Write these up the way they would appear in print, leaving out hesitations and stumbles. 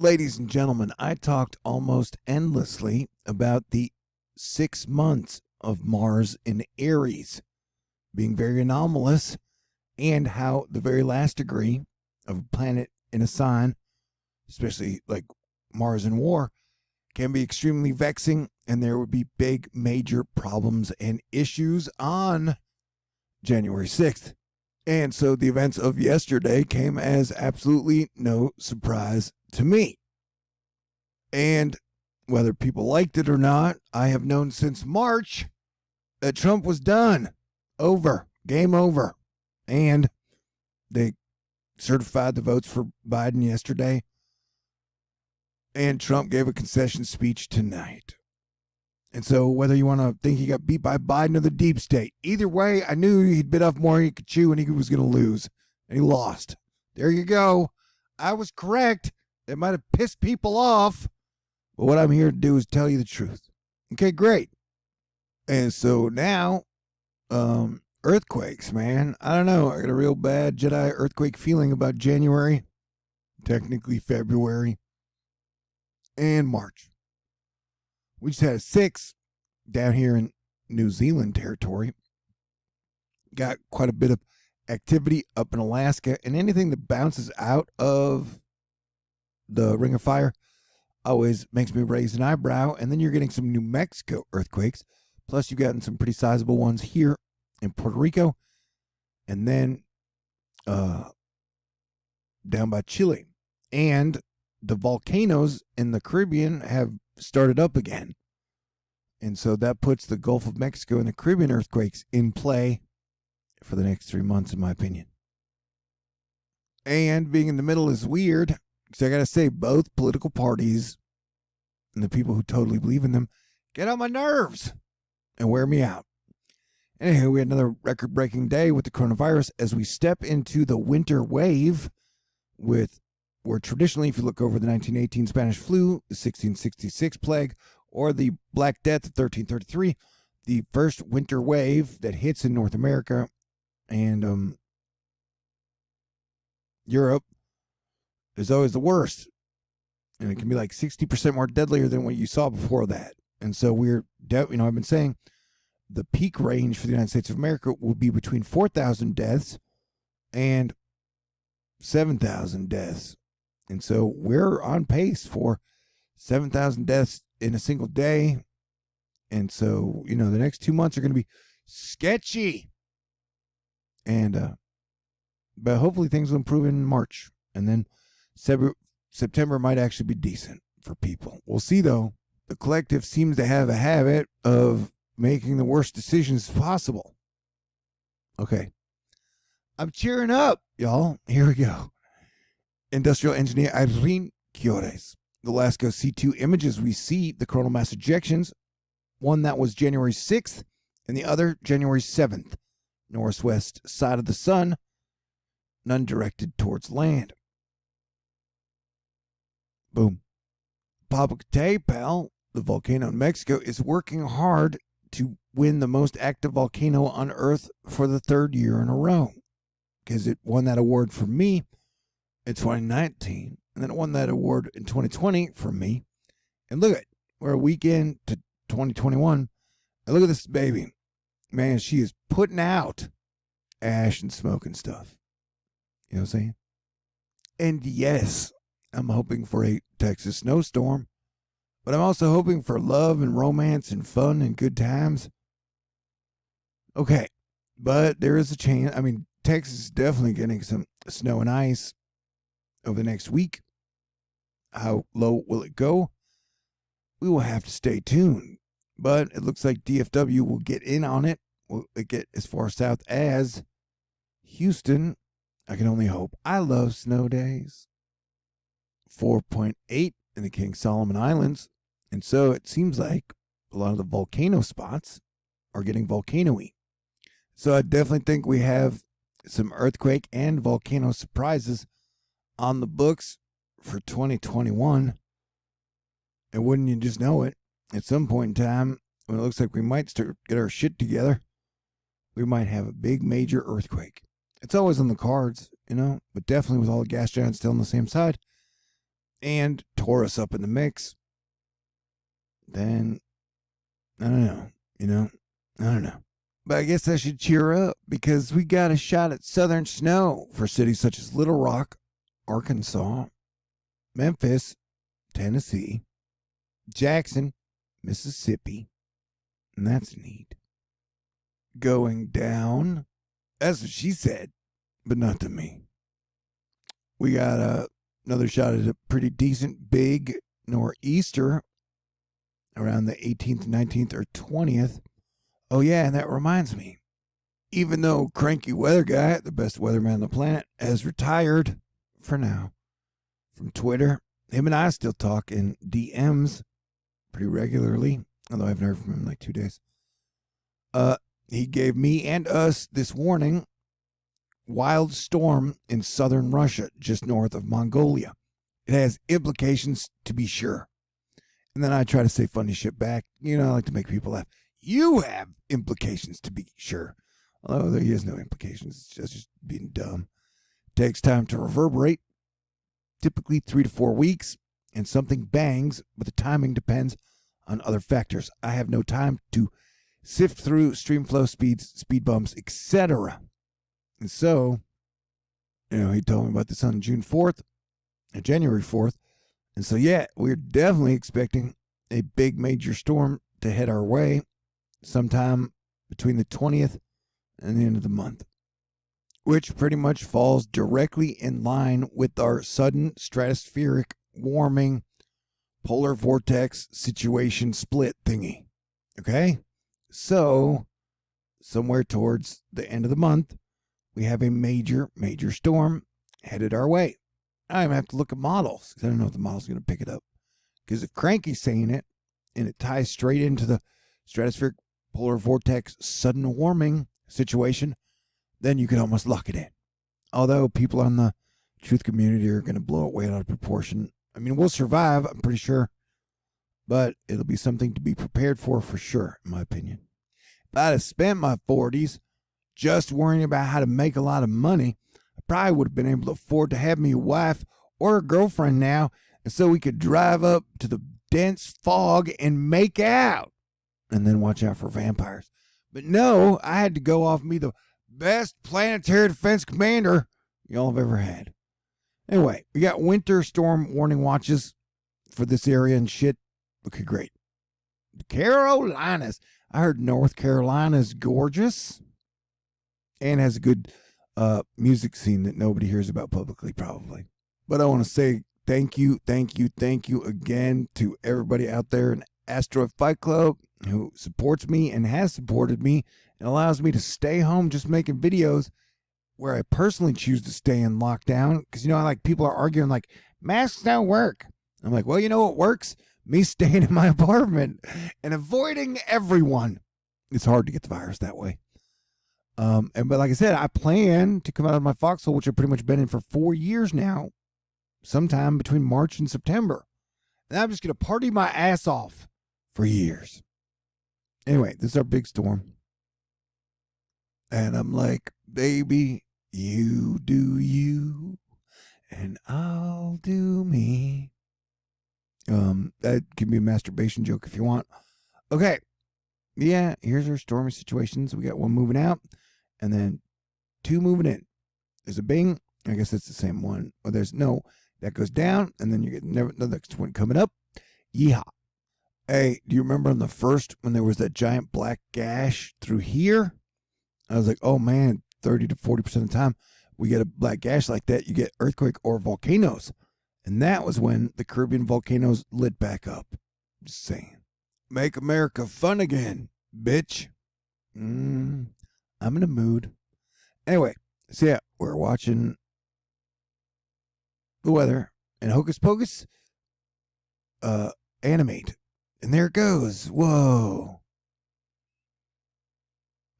Ladies and gentlemen, I talked almost endlessly about the 6 months of Mars in Aries being very anomalous and how the very last degree of a planet in a sign, especially like Mars in war, can be extremely vexing, and there would be big major problems and issues on January 6th. And so the events of yesterday came as absolutely no surprise to me. And whether people liked it or not, I have known since March that Trump was done. Over. Game over. And they certified the votes for Biden yesterday. And Trump gave a concession speech tonight. And so whether you want to think he got beat by Biden or the deep state, either way, I knew he'd bit off more than he could chew and he was going to lose. And he lost. There you go. I was correct. It might have pissed people off. But what I'm here to do is tell you the truth. Okay, great. And so now, earthquakes, man. I don't know. I got a real bad Jedi earthquake feeling about January, technically February, and March. We just had 6 down here in New Zealand territory. Got quite a bit of activity up in Alaska, and anything that bounces out of the Ring of Fire always makes me raise an eyebrow. And then you're getting some New Mexico earthquakes. Plus, you've gotten some pretty sizable ones here in Puerto Rico. And then down by Chile. And the volcanoes in the Caribbean have started up again. And so that puts the Gulf of Mexico and the Caribbean earthquakes in play for the next 3 months, in my opinion. And being in the middle is weird. So I got to say, both political parties and the people who totally believe in them get on my nerves and wear me out. Anyway, we had another record-breaking day with the coronavirus as we step into the winter wave where traditionally, if you look over the 1918 Spanish flu, the 1666 plague, or the Black Death of 1333, the first winter wave that hits in North America and Europe is always the worst. And it can be like 60% more deadlier than what you saw before that. And so I've been saying the peak range for the United States of America will be between 4,000 deaths and 7,000 deaths. And so we're on pace for 7,000 deaths in a single day. And so, the next 2 months are going to be sketchy. And, but hopefully things will improve in March. And then September might actually be decent for people. We'll see, though. The collective seems to have a habit of making the worst decisions possible. Okay. I'm cheering up, y'all. Here we go. Industrial engineer Irene Quiores. The LASCO C2 images we see the coronal mass ejections. One that was January 6th and the other January 7th. Northwest side of the sun. None directed towards land. Boom. Popocatépetl, the volcano in Mexico, is working hard to win the most active volcano on Earth for the 3rd year in a row. Because it won that award for me in 2019, and then it won that award in 2020 for me. And look at, we're a week into 2021, and look at this baby. Man, she is putting out ash and smoke and stuff. You know what I'm saying? And yes, I'm hoping for a Texas snowstorm, but I'm also hoping for love and romance and fun and good times. Okay, but there is a chance. I mean, Texas is definitely getting some snow and ice over the next week. How low will it go? We will have to stay tuned, but it looks like DFW will get in on it. Will it get as far south as Houston? I can only hope. I love snow days. 4.8 in the King Solomon Islands. And so it seems like a lot of the volcano spots are getting volcano-y. So I definitely think we have some earthquake and volcano surprises on the books for 2021. And wouldn't you just know it, at some point in time, when it looks like we might start get our shit together, we might have a big major earthquake. It's always on the cards, but definitely with all the gas giants still on the same side, and Taurus up in the mix, then I don't know, I don't know. But I guess I should cheer up because we got a shot at southern snow for cities such as Little Rock, Arkansas, Memphis, Tennessee, Jackson, Mississippi, and that's neat. Going down, that's what she said, but not to me. We got another shot at a pretty decent big nor'easter around the 18th, 19th, or 20th. Oh, yeah, and that reminds me. Even though Cranky Weather Guy, the best weatherman on the planet, has retired for now from Twitter, him and I still talk in DMs pretty regularly, although I haven't heard from him in like 2 days. He gave me and us this warning: wild storm in southern Russia, just north of Mongolia. It has implications, to be sure. And then I try to say funny shit back. I like to make people laugh. You have implications, to be sure. Although there is no implications. It's just being dumb. It takes time to reverberate, typically 3 to 4 weeks, and something bangs, but the timing depends on other factors. I have no time to sift through stream flow speeds, speed bumps, etc. And so, he told me about this on June 4th, and January 4th. And so, yeah, we're definitely expecting a big major storm to head our way sometime between the 20th and the end of the month, which pretty much falls directly in line with our sudden stratospheric warming polar vortex situation split thingy. Okay? So, somewhere towards the end of the month, we have a major storm headed our way. I even have to look at models because I don't know if the model's going to pick it up. Because if Cranky's saying it and it ties straight into the stratospheric polar vortex sudden warming situation, then you can almost lock it in. Although people on the truth community are going to blow it way out of proportion. I mean, we'll survive, I'm pretty sure. But it'll be something to be prepared for sure, in my opinion. If I'd have spent my 40s just worrying about how to make a lot of money, I probably would have been able to afford to have me a wife or a girlfriend now, and so we could drive up to the dense fog and make out, and then watch out for vampires. But no, I had to go off me the best planetary defense commander y'all have ever had. Anyway, we got winter storm warning watches for this area and shit. Okay, great. The Carolinas. I heard North Carolina's gorgeous and has a good music scene that nobody hears about publicly, probably. But I want to say thank you again to everybody out there in Asteroid Fight Club who supports me and has supported me and allows me to stay home just making videos where I personally choose to stay in lockdown. Because, people are arguing like, masks don't work. I'm like, well, you know what works? Me staying in my apartment and avoiding everyone. It's hard to get the virus that way. But like I said, I plan to come out of my foxhole, which I've pretty much been in for 4 years now, sometime between March and September. And I'm just going to party my ass off for years. Anyway, this is our big storm. And I'm like, baby, you do you, and I'll do me. That can be a masturbation joke if you want. Okay. Yeah, here's our stormy situations. We got one moving out and then two moving in. There's a bing. I guess that's the same one. Or there's no, that goes down and then you get the next one coming up. Yeehaw. Hey, do you remember on the first when there was that giant black gash through here? I was like, oh man, 30 to 40% of the time we get a black gash like that, you get earthquake or volcanoes. And that was when the Caribbean volcanoes lit back up. Just saying. Make America fun again, bitch. I'm in a mood. Anyway, so yeah, we're watching the weather and Hocus Pocus animate. And there it goes. Whoa.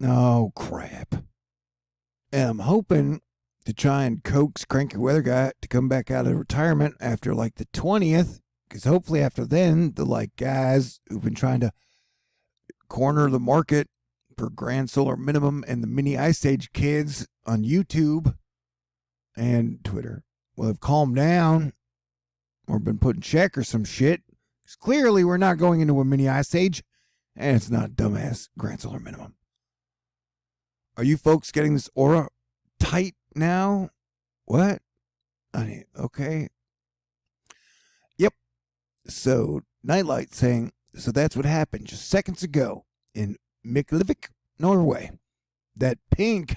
Oh, crap. And I'm hoping to try and coax Cranky Weather Guy to come back out of retirement after like the 20th. Because hopefully after then, the guys who've been trying to corner the market for Grand Solar Minimum and the Mini Ice Age kids on YouTube and Twitter will have calmed down or been put in check or some shit. Because clearly we're not going into a mini ice age, and it's not dumbass grand solar minimum. Are you folks getting this aura tight now? What? Okay. Yep. So, Nightlight saying, so that's what happened just seconds ago in Eclipse, Norway. That pink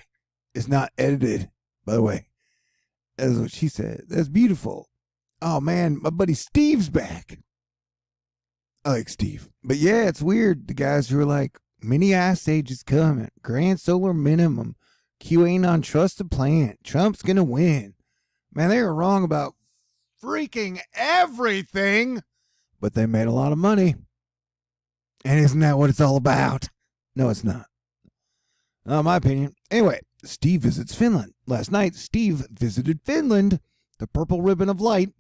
is not edited, by the way. That's what she said. That's beautiful. Oh, man, my buddy Steve's back. I like Steve. But yeah, it's weird. The guys who are like, mini ice age is coming. Grand solar minimum. QAnon trust the plan. Trump's going to win. Man, they were wrong about freaking everything. But they made a lot of money. And isn't that what it's all about? No, it's not. Not my opinion. Anyway, Steve visits Finland. Last night, Steve visited Finland. The purple ribbon of light,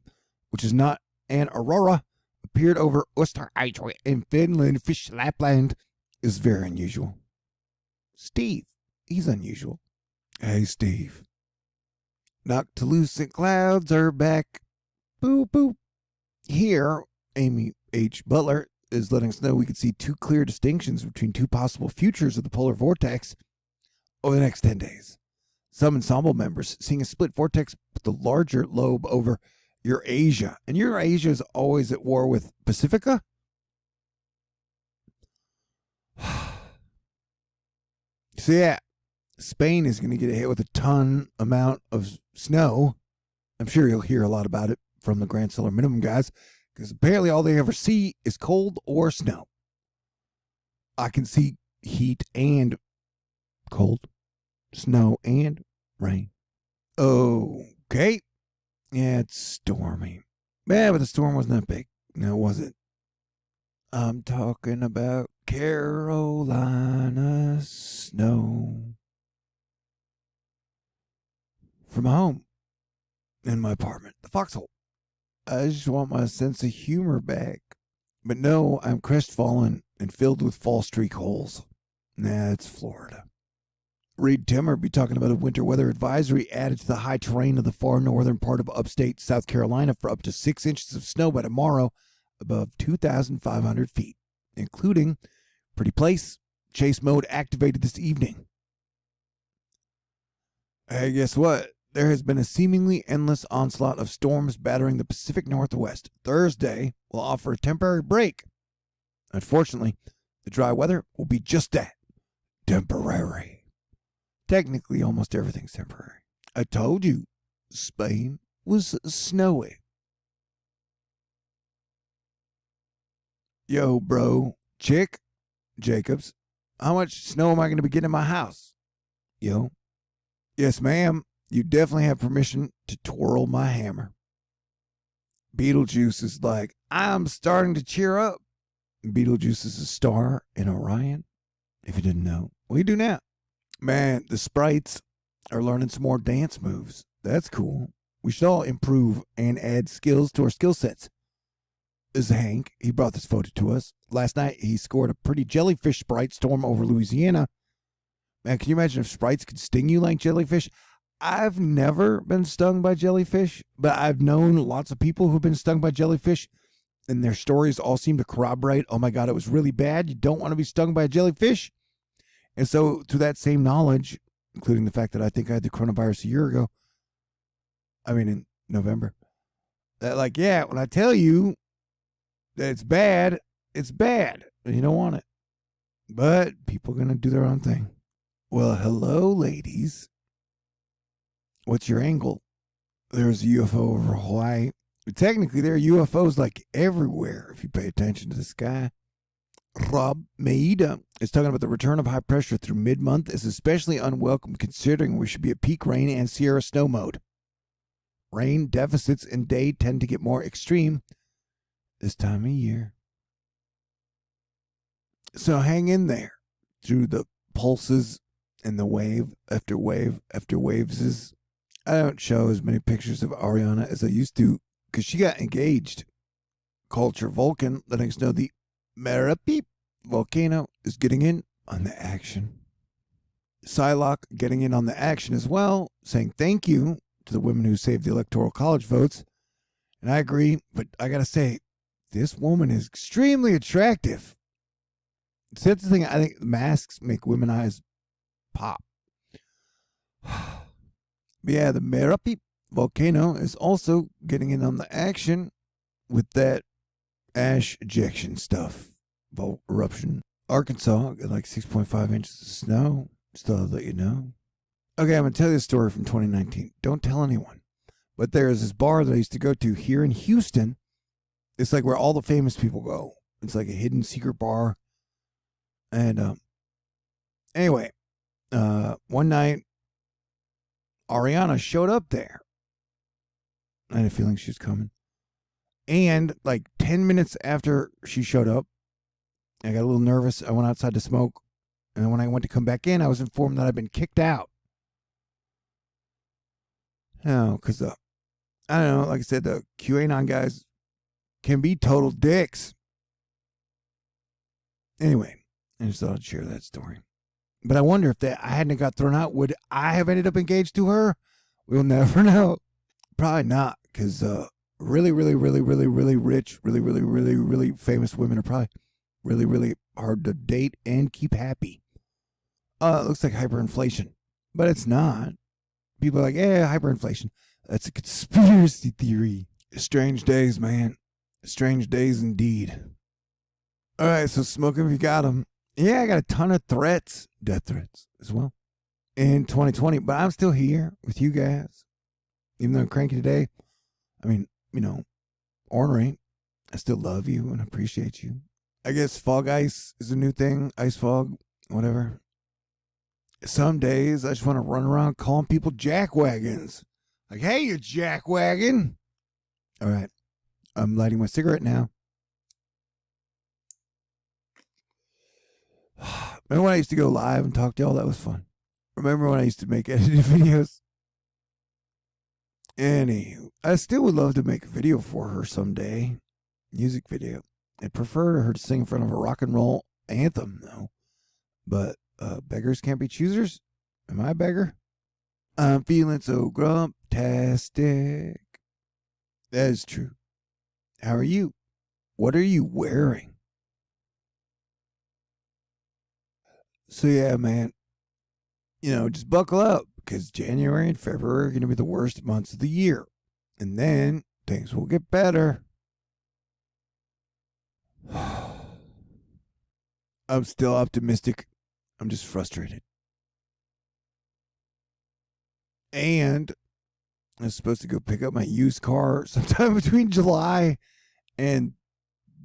which is not an aurora, appeared over Östersjön in Finland. Fish Lapland is very unusual. Steve, he's unusual. Hey, Steve. Noctilucent clouds are back. Boop, boop. Here, Amy H. Butler is letting us know we could see two clear distinctions between two possible futures of the polar vortex over the next 10 days. Some ensemble members seeing a split vortex with the larger lobe over Eurasia. And Eurasia is always at war with Pacifica? So yeah, Spain is going to get hit with a ton amount of snow. I'm sure you'll hear a lot about it from the Grand Solar Minimum guys, because apparently all they ever see is cold or snow. I can see heat and cold, snow and rain. Okay. Yeah, it's stormy. Yeah, but the storm wasn't that big. No, was it? I'm talking about Carolina snow. From home, in my apartment, the foxhole. I just want my sense of humor back. But no, I'm crestfallen and filled with fall streak holes. Nah, it's Florida. Reed Timmer be talking about a winter weather advisory added to the high terrain of the far northern part of upstate South Carolina for up to 6 inches of snow by tomorrow above 2,500 feet, including Pretty Place, chase mode activated this evening. Hey, guess what? There has been a seemingly endless onslaught of storms battering the Pacific Northwest. Thursday will offer a temporary break. Unfortunately, the dry weather will be just that, temporary. Technically, almost everything's temporary. I told you, Spain was snowy. Yo, bro, chick, Jacobs, how much snow am I going to be getting in my house? Yo, yes, ma'am. You definitely have permission to twirl my hammer. Beetlejuice is like, I'm starting to cheer up. Beetlejuice is a star in Orion, if you didn't know. Well, you do now. Man, the Sprites are learning some more dance moves. That's cool. We should all improve and add skills to our skill sets. This is Hank. He brought this photo to us. Last night, he scored a pretty jellyfish Sprite storm over Louisiana. Man, can you imagine if Sprites could sting you like jellyfish? I've never been stung by jellyfish, but I've known lots of people who've been stung by jellyfish, and their stories all seem to corroborate, oh my God, it was really bad. You don't want to be stung by a jellyfish. And so through that same knowledge, including the fact that I think I had the coronavirus a year ago, in November, that like, yeah, when I tell you that it's bad, and you don't want it. But people are going to do their own thing. Well, hello, ladies. What's your angle? There's a UFO over Hawaii. Technically, there are UFOs like everywhere if you pay attention to the sky. Rob Maeda is talking about the return of high pressure through mid-month is especially unwelcome considering we should be at peak rain and Sierra snow mode. Rain deficits in day tend to get more extreme this time of year. So hang in there through the pulses and the wave after wave after waves. I don't show as many pictures of Ariana as I used to because she got engaged. Culture Vulcan letting us know the Marapeep volcano is getting in on the action. Psylocke getting in on the action as well, saying thank you to the women who saved the Electoral College votes. And I agree, but I gotta say, this woman is extremely attractive. See, that's the thing. I think masks make women eyes pop. But yeah, the Merapi volcano is also getting in on the action with that ash ejection stuff. Eruption. Arkansas got like 6.5 inches of snow. Just thought I'd let you know. Okay, I'm going to tell you a story from 2019. Don't tell anyone. But there is this bar that I used to go to here in Houston. It's like where all the famous people go. It's like a hidden secret bar. And anyway, one night, Ariana showed up there. I had a feeling she was coming. And like 10 minutes after she showed up, I got a little nervous. I went outside to smoke. And when I went to come back in, I was informed that I'd been kicked out. Oh, because I don't know, like I said, the QAnon guys can be total dicks. Anyway, I just thought I'd share that story. But I wonder if I hadn't got thrown out, would I have ended up engaged to her? We'll never know. Probably not, because really, really, really, really, really rich, really, really, really, really famous women are probably really, really hard to date and keep happy. It looks like hyperinflation, but it's not. People are like, yeah, hyperinflation. That's a conspiracy theory. Strange days, man. Strange days indeed. All right, so smoke 'em if you got 'em. Yeah, I got a ton of threats, death threats as well, in 2020. But I'm still here with you guys. Even though I'm cranky today, I mean, you know, ornery, I still love you and appreciate you. I guess fog ice is a new thing. Ice fog, whatever. Some days I just want to run around calling people jackwagons. Like, hey, you jackwagon. All right. I'm lighting my cigarette now. Remember when I used to go live and talk to y'all? That was fun. Remember when I used to make edited videos? Anywho, I still would love to make a video for her someday. Music video. I'd prefer her to sing in front of a rock and roll anthem, though. But beggars can't be choosers. Am I a beggar? I'm feeling so grumptastic. That is true. How are you? What are you wearing? So yeah, man, you know, just buckle up because January and February are going to be the worst months of the year. And then things will get better. I'm still optimistic. I'm just frustrated. And I was supposed to go pick up my used car sometime between July and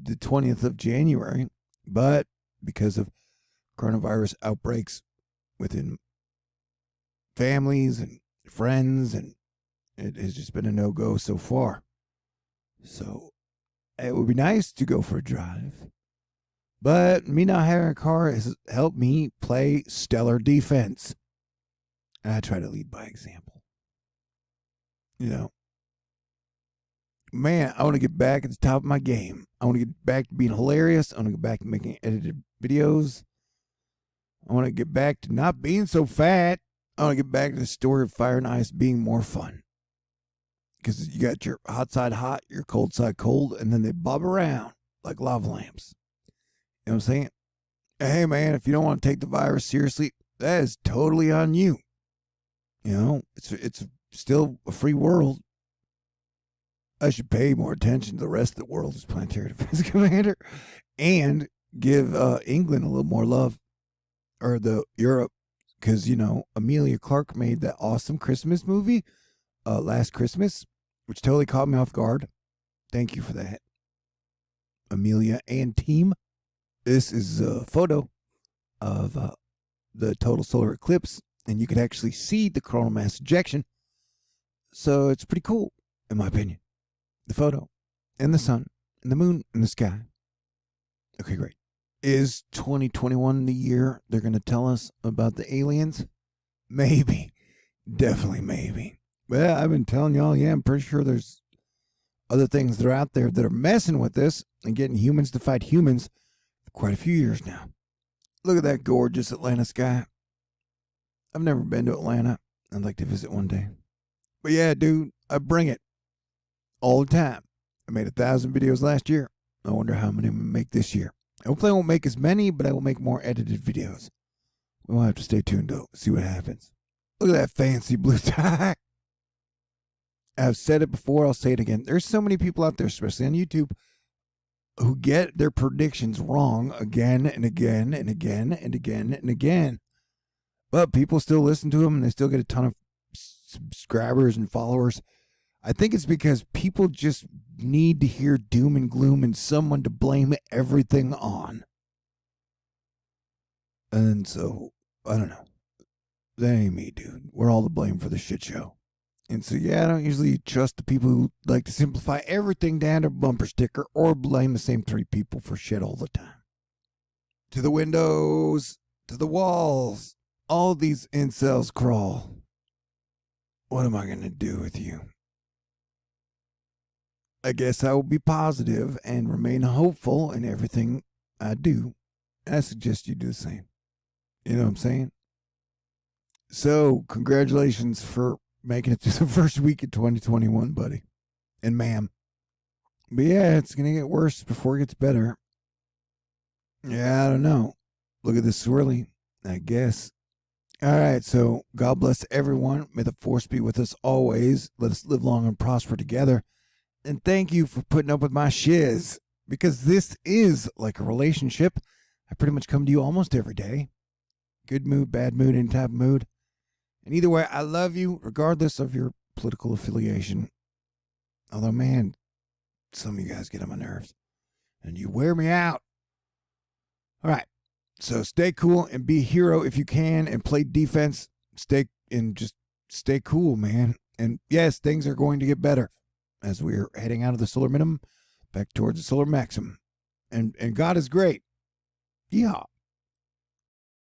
the 20th of January. But because of coronavirus outbreaks within families and friends, and it has just been a no-go so far. So it would be nice to go for a drive. But me not having a car has helped me play stellar defense. And I try to lead by example. You know, man, I want to get back at the top of my game. I want to get back to being hilarious. I want to get back to making edited videos. I want to get back to not being so fat. I want to get back to the story of fire and ice being more fun. Because you got your hot side hot, your cold side cold, and then they bob around like lava lamps. You know what I'm saying? Hey, man, if you don't want to take the virus seriously, that is totally on you. You know, it's still a free world. I should pay more attention to the rest of the world as Planetary Defense Commander and give England a little more love. Or the Europe, because, you know, Amelia Clark made that awesome Christmas movie, Last Christmas, which totally caught me off guard. Thank you for that, Amelia and team. This is a photo of the total solar eclipse, and you could actually see the coronal mass ejection. So it's pretty cool, in my opinion. The photo, and the sun, and the moon, and the sky. Okay, great. Is 2021 the year they're going to tell us about the aliens? Maybe. Definitely maybe. Well, I've been telling y'all, yeah, I'm pretty sure there's other things that are out there that are messing with this and getting humans to fight humans for quite a few years now. Look at that gorgeous Atlanta sky. I've never been to Atlanta. I'd like to visit one day. But yeah, dude, I bring it all the time. I made 1,000 videos last year. I wonder how many I'm going to make this year. Hopefully I won't make as many, but I will make more edited videos. We'll have to stay tuned to see what happens. Look at that fancy blue tie. I've said it before, I'll say it again. There's so many people out there, especially on YouTube, who get their predictions wrong again and again and again and again and again. But people still listen to them and they still get a ton of subscribers and followers. I think it's because people just need to hear doom and gloom and someone to blame everything on. And so, I don't know. That ain't me, dude. We're all to blame for the shit show. And so, yeah, I don't usually trust the people who like to simplify everything down to a bumper sticker or blame the same 3 people for shit all the time. To the windows, to the walls, all these incels crawl. What am I going to do with you? I guess I will be positive and remain hopeful in everything I do. I suggest you do the same. You know what I'm saying? So, congratulations for making it through the first week of 2021, buddy. And ma'am. But yeah, it's going to get worse before it gets better. Yeah, I don't know. Look at this swirly, I guess. All right, so God bless everyone. May the force be with us always. Let us live long and prosper together. And thank you for putting up with my shiz. Because this is like a relationship. I pretty much come to you almost every day. Good mood, bad mood, any type of mood. And either way, I love you regardless of your political affiliation. Although, man, some of you guys get on my nerves. And you wear me out. All right. So stay cool and be a hero if you can and play defense. Just stay cool, man. And yes, things are going to get better as we're heading out of the solar minimum back towards the solar maximum. And God is great. Yeehaw.